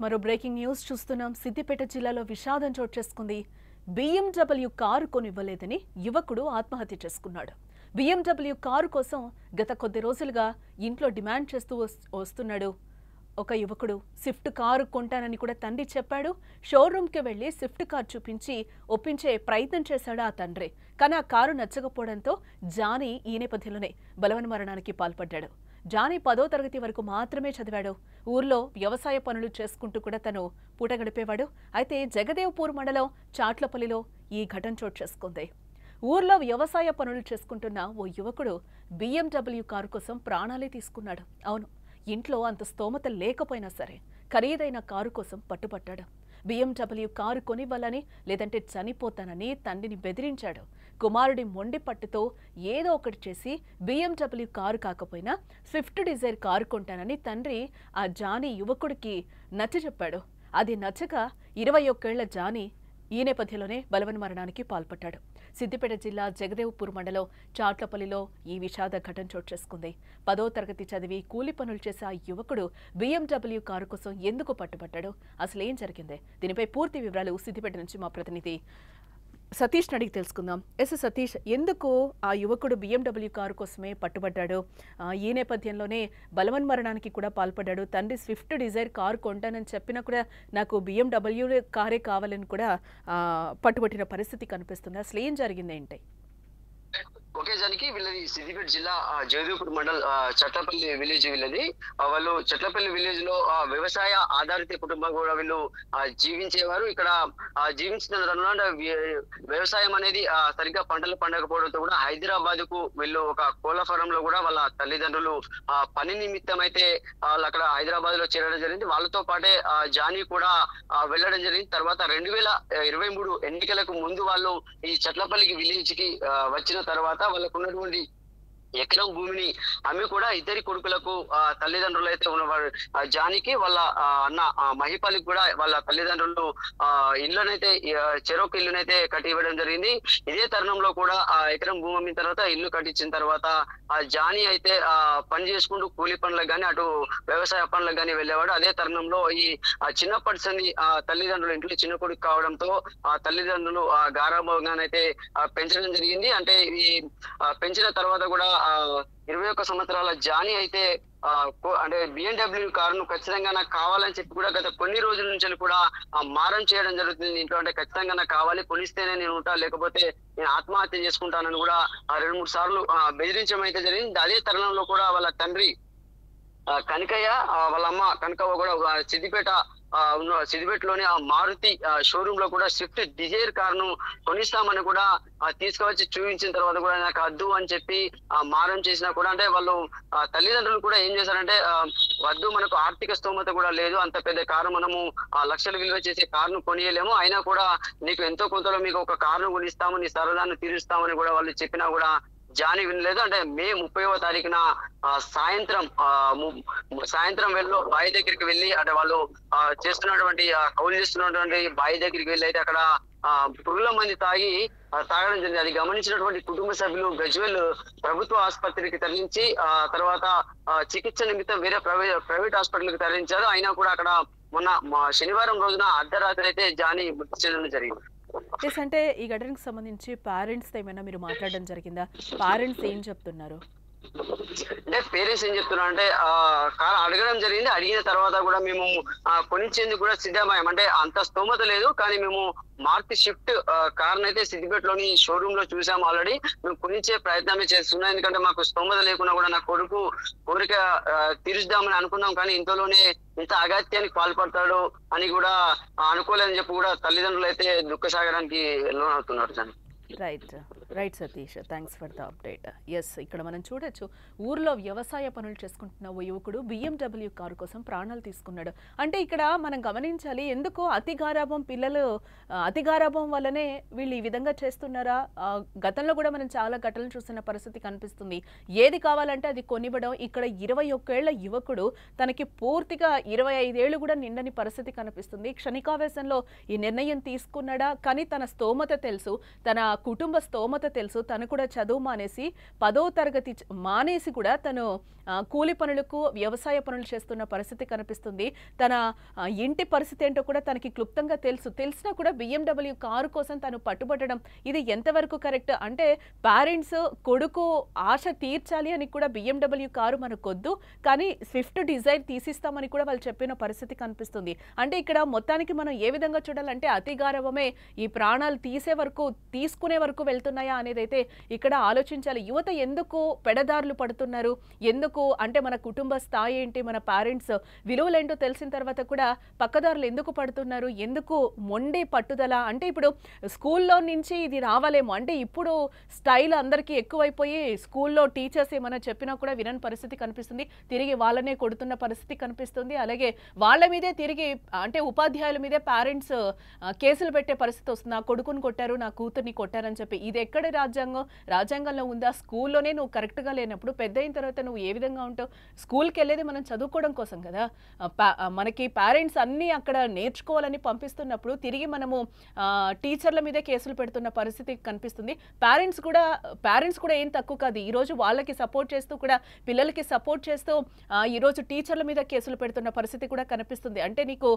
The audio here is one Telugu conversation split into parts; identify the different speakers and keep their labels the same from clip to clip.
Speaker 1: మరో బ్రేకింగ్ న్యూస్ చూస్తున్నాం. సిద్దిపేట జిల్లాలో విషాదం చోటు చేసుకుంది. BMW కారు కొనివ్వలేదని యువకుడు ఆత్మహత్య చేసుకున్నాడు. BMW కారు కోసం గత కొద్ది రోజులుగా ఇంట్లో డిమాండ్ చేస్తూ వస్తున్నాడు. ఒక యువకుడు స్విఫ్ట్ కారు కొంటానని కూడా తండ్రి చెప్పాడు. షోరూమ్కి వెళ్లి స్విఫ్ట్ కారు చూపించి ఒప్పించే ప్రయత్నం చేశాడు ఆ తండ్రి. కానీ ఆ కారు నచ్చకపోవడంతో జానీ ఈ నేపథ్యంలోనే బలవన్మరణానికి పాల్పడ్డాడు. జానీ 10వ తరగతి వరకు మాత్రమే చదివాడు. ఊర్లో వ్యవసాయ పనులు చేసుకుంటూ కూడా తను పూట గడిపేవాడు. అయితే జగదేవ్పూర్ మండలం చాట్లపల్లిలో ఈ ఘటన చోటు చేసుకుంది. ఊర్లో వ్యవసాయ పనులు చేసుకుంటున్న ఓ యువకుడు BMW కారు కోసం ప్రాణాలే తీసుకున్నాడు. అవును, ఇంట్లో అంత స్తోమత లేకపోయినా సరే ఖరీదైన కారు కోసం పట్టుపట్టాడు. BMW కారు కొనివ్వాలని లేదంటే చనిపోతానని తండ్రిని బెదిరించాడు. కుమారుడి మొండి పట్టుతో ఏదో ఒకటి చేసి BMW కారు కాకపోయినా స్విఫ్ట్ డిజైర్ కారు కొంటానని తండ్రి ఆ జానీ యువకుడికి నచ్చజెప్పాడు. అది నచ్చక 21 ఏళ్ల జానీ ఈ నేపథ్యంలోనే బలవన్మరణానికి పాల్పడ్డాడు. సిద్దిపేట జిల్లా జగదేవ్పూర్ మండలం చాట్లపల్లిలో ఈ విషాద ఘటన చోటు చేసుకుంది. 10వ తరగతి చదివి కూలి పనులు చేసే ఆ యువకుడు BMW కారు కోసం ఎందుకు పట్టుబట్టాడు, అసలు ఏం జరిగింది? దీనిపై పూర్తి వివరాలు సిద్దిపేట నుంచి మా ప్రతినిధి సతీష్ అడిగి తెలుసుకుందాం. సతీష్, ఎందుకు ఆ యువకుడు BMW కారు కోసమే పట్టుబడ్డాడు? ఈ నేపథ్యంలోనే బలవన్మరణానికి కూడా పాల్పడ్డాడు. తండ్రి స్విఫ్ట్ డిజైర్ కారు కొంటానని చెప్పినా కూడా నాకు BMW కారే కావాలని కూడా పట్టుబట్టిన పరిస్థితి కనిపిస్తుంది. అసలు ఏం జరిగింది ఏంటి?
Speaker 2: ఒకేసారికి వీళ్ళది సిద్దిపేట జిల్లా జగదేవ్పూర్ మండల్ చట్లపల్లి విలేజ్ వీళ్ళది. వాళ్ళు చట్లపల్లి విలేజ్ లో వ్యవసాయ ఆధారిత కుటుంబం కూడా వీళ్ళు జీవించేవారు. ఇక్కడ జీవించిన వ్యవసాయం అనేది సరిగ్గా పంటలు పండకపోవడంతో కూడా హైదరాబాద్ కు వీళ్ళు ఒక కోళ్ల ఫారం లో కూడా వాళ్ళ తల్లిదండ్రులు పని నిమిత్తం అయితే వాళ్ళు అక్కడ హైదరాబాద్ లో చేరడం జరిగింది. వాళ్ళతో పాటే జానీ కూడా వెళ్ళడం జరిగింది. తర్వాత 2023 ఎన్నికలకు ముందు వాళ్ళు ఈ చట్లపల్లికి విలేజ్ కి వచ్చిన తర్వాత వాళ్ళకు ఉన్నటువంటి ఎకరం భూమిని అమ్మి కూడా ఇద్దరి కొడుకులకు తల్లిదండ్రులు అయితే ఉన్నవారు. జానికి వాళ్ళ అన్న మహిపాలికి కూడా వాళ్ళ తల్లిదండ్రులు ఇల్లునైతే చెరొక ఇల్లునైతే కట్టి ఇవ్వడం జరిగింది. ఇదే తరుణంలో కూడా ఎకరం భూమి అమ్మిన తర్వాత ఇల్లు కట్టించిన తర్వాత జానీ అయితే పని చేసుకుంటూ కూలి పనులకు కానీ అటు వ్యవసాయ పనులకు కానీ వెళ్ళేవాడు. అదే తరుణంలో ఈ చిన్నప్పటి సంది తల్లిదండ్రులు ఇంట్లో చిన్న కొడుకు కావడంతో ఆ తల్లిదండ్రులు గారాభంగానైతే పెంచడం జరిగింది. అంటే ఈ పెంచిన తర్వాత కూడా 21 సంవత్సరాల జానీ అయితే అంటే BMW కారును ఖచ్చితంగా నాకు కావాలని చెప్పి కూడా గత కొన్ని రోజుల నుంచి కూడా మారం చేయడం జరుగుతుంది ఇంట్లో. అంటే ఖచ్చితంగా నాకు కావాలి, కొనిస్తేనే నేను ఉంటా, లేకపోతే నేను ఆత్మహత్య చేసుకుంటానని కూడా 2-3 సార్లు బెదిరించడం అయితే జరిగింది. అదే తరుణంలో కూడా వాళ్ళ తండ్రి కనకయ్య వాళ్ళ అమ్మ కనకవ్వ కూడా సిద్దిపేటలోని ఆ మారుతి షోరూమ్ లో కూడా స్విఫ్ట్ డిజైర్ కారును కొనిస్తామని కూడా తీసుకువచ్చి చూపించిన తర్వాత కూడా నాకు వద్దు అని చెప్పి మారం చేసినా కూడా, అంటే వాళ్ళు తల్లిదండ్రులు కూడా ఏం చేశారంటే వద్దు, మనకు ఆర్థిక స్తోమత కూడా లేదు, అంత పెద్ద కారు మనము లక్షలు విలువ చేసే కారును కొనియలేము, అయినా కూడా నీకు ఎంతో కొంతలో మీకు ఒక కారును కొనిస్తాము, నీ సరదాన్ని తీరుస్తామని కూడా వాళ్ళు చెప్పినా కూడా జానీ వినలేదు. అంటే మే 30వ తారీఖున సాయంత్రం వెళ్ళి బావి దగ్గరికి వెళ్ళి, అంటే వాళ్ళు చేస్తున్నటువంటి కౌలు చేస్తున్నటువంటి బావి దగ్గరికి వెళ్ళి అయితే అక్కడ పురుగుల మంది తాగడం జరిగింది. అది గమనించినటువంటి కుటుంబ సభ్యులు గజ్వేల్ ప్రభుత్వ ఆసుపత్రికి తరలించి తర్వాత చికిత్స నిమిత్తం వేరే ప్రైవేట్ హాస్పిటల్కి తరలించారు. అయినా కూడా అక్కడ మొన్న శనివారం రోజున అర్ధరాత్రి అయితే జానీ మృతి చెందడం జరిగింది.
Speaker 1: అంటే ఈ ఘటనకు సంబంధించి పేరెంట్స్ ఏమైనా మీరు మాట్లాడడం జరిగిందా? పేరెంట్స్ ఏం చెప్తున్నారు?
Speaker 2: అంటే పేరెంట్స్ ఏం చెప్తున్నారు అంటే కారు అడగడం జరిగింది. అడిగిన తర్వాత కూడా మేము కొనిచ్చేందుకు కూడా సిద్ధమయ్యాం. అంటే అంత స్తోమత లేదు, కానీ మేము మారుతి షిఫ్ట్ కార్ అయితే సిద్దిపేటలోని షోరూమ్ లో చూసాము ఆల్రెడీ. మేము కొనిచ్చే ప్రయత్నమే చేస్తున్నాం, ఎందుకంటే మాకు స్తోమత లేకున్నా కూడా నా కొడుకు కోరిక తీర్చుదామని అనుకున్నాం, కానీ ఇంతలోనే ఇంత అగత్యానికి పాల్పడతాడు అని కూడా అనుకోలేదని చెప్పి కూడా తల్లిదండ్రులు అయితే దుఃఖసాగరానికి లోనవుతున్నారు.
Speaker 1: Right Satish, thanks for the update. ఇక్కడ మనం చూడొచ్చు, ఊర్లో వ్యవసాయ పనులు చేసుకుంటున్న ఓ యువకుడు BMW కారు కోసం ప్రాణాలు తీసుకున్నాడు. అంటే ఇక్కడ మనం గమనించాలి, ఎందుకు పిల్లలు అతి గారాభం వల్లనే వీళ్ళు ఈ విధంగా చేస్తున్నారా? గతంలో కూడా మనం చాలా ఘటనలు చూస్తున్న పరిస్థితి కనిపిస్తుంది. ఏది కావాలంటే అది కొనివ్వడం. ఇక్కడ 21 ఏళ్ల యువకుడు తనకి పూర్తిగా 25 ఏళ్లు కూడా నిండని పరిస్థితి కనిపిస్తుంది. క్షణికావేశంలో ఈ నిర్ణయం తీసుకున్నాడా? కానీ తన స్తోమత తెలుసు, తన కుటుంబ స్తోమత తెలుసు. తను కూడా చదువు మానేసి 10వ తరగతి మానేసి కూడా తను కూలి పనులకు, వ్యవసాయ పనులు చేస్తున్న పరిస్థితి కనిపిస్తుంది. తన ఇంటి పరిస్థితి ఏంటో కూడా తనకి క్లుప్తంగా తెలుసు. తెలిసినా కూడా BMW కారు కోసం తను పట్టుబట్టడం ఇది ఎంతవరకు కరెక్ట్? అంటే పేరెంట్స్ కొడుకు ఆశ తీర్చాలి అని కూడా BMW కారు మనకొద్దు, కానీ స్విఫ్ట్ డిజైర్ తీసిస్తామని కూడా వాళ్ళు చెప్పిన పరిస్థితి కనిపిస్తుంది. అంటే ఇక్కడ మొత్తానికి మనం ఏ విధంగా చూడాలంటే అతిగారవమే ఈ ప్రాణాలు తీసుకునే వరకు వెళ్తున్నాయా అనేదైతే ఇక్కడ ఆలోచించాలి. యువత ఎందుకు పెడదారులు పడుతున్నారు? ఎందుకు అంటే మన కుటుంబ స్థాయి ఏంటి, మన పేరెంట్స్ విలువలేంటో తెలిసిన తర్వాత కూడా పక్కదారులు ఎందుకు పడుతున్నారు? ఎందుకు మొండి పట్టుదల? అంటే ఇప్పుడు స్కూల్లో నుంచి ఇది రావాలేమో, అంటే ఇప్పుడు స్టైల్ అందరికీ ఎక్కువైపోయి స్కూల్లో టీచర్స్ ఏమైనా చెప్పినా కూడా వినని పరిస్థితి కనిపిస్తుంది. తిరిగి వాళ్ళనే కొడుతున్న పరిస్థితి కనిపిస్తుంది. అలాగే వాళ్ళ మీదే తిరిగి అంటే ఉపాధ్యాయుల మీదే పేరెంట్స్ కేసులు పెట్టే పరిస్థితి వస్తుంది. నా కొడుకుని కొట్టారు, నా కూతుర్ని కొట్టారని చెప్పి. ఇది ఎక్కడ రాజ్యాంగం? రాజ్యాంగంలో ఉందా? స్కూల్లోనే నువ్వు కరెక్ట్గా లేనప్పుడు పెద్ద అయిన తర్వాత నువ్వు ఏ విధంగా ఉంటావు? స్కూల్కి వెళ్ళేది మనం చదువుకోవడం కోసం కదా. మనకి పేరెంట్స్ అన్నీ అక్కడ నేర్చుకోవాలని పంపిస్తున్నప్పుడు తిరిగి మనము టీచర్ల మీదే కేసులు పెడుతున్న పరిస్థితి కనిపిస్తుంది. పేరెంట్స్ కూడా ఏం తక్కువ కాదు. ఈరోజు వాళ్ళకి సపోర్ట్ చేస్తూ కూడా పిల్లలకి సపోర్ట్ చేస్తూ ఈరోజు టీచర్ల మీద కేసులు పెడుతున్న పరిస్థితి కూడా కనిపిస్తుంది. అంటే నీకు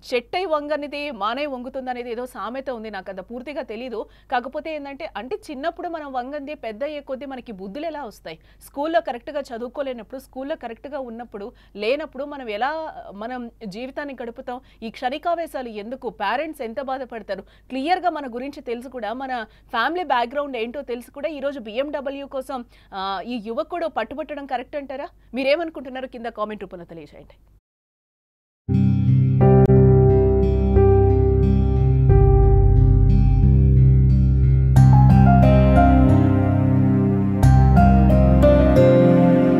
Speaker 1: చెట్టై వంగనిది మానే వంగుతుంది అనేది ఏదో సామెత ఉంది, నాకు అంత పూర్తిగా తెలీదు. కాకపోతే ఏంటంటే అంటే చిన్నప్పుడు మనం వంగంది పెద్ద అయ్యే కొద్దీ మనకి బుద్ధులు ఎలా వస్తాయి? స్కూల్లో కరెక్ట్గా చదువుకోలేనప్పుడు, స్కూల్లో కరెక్ట్గా ఉన్నప్పుడు లేనప్పుడు మనం జీవితాన్ని గడుపుతాం? ఈ క్షణికావేశాలు ఎందుకు? పేరెంట్స్ ఎంత బాధపడతారు? క్లియర్గా మన గురించి తెలుసు కూడా, మన ఫ్యామిలీ బ్యాక్గ్రౌండ్ ఏంటో తెలుసు కూడా ఈరోజు BMW కోసం ఈ యువకుడు పట్టుబట్టడం కరెక్ట్ అంటారా? మీరేమనుకుంటున్నారు? కింద కామెంట్ రూపంలో తెలియజేయండి.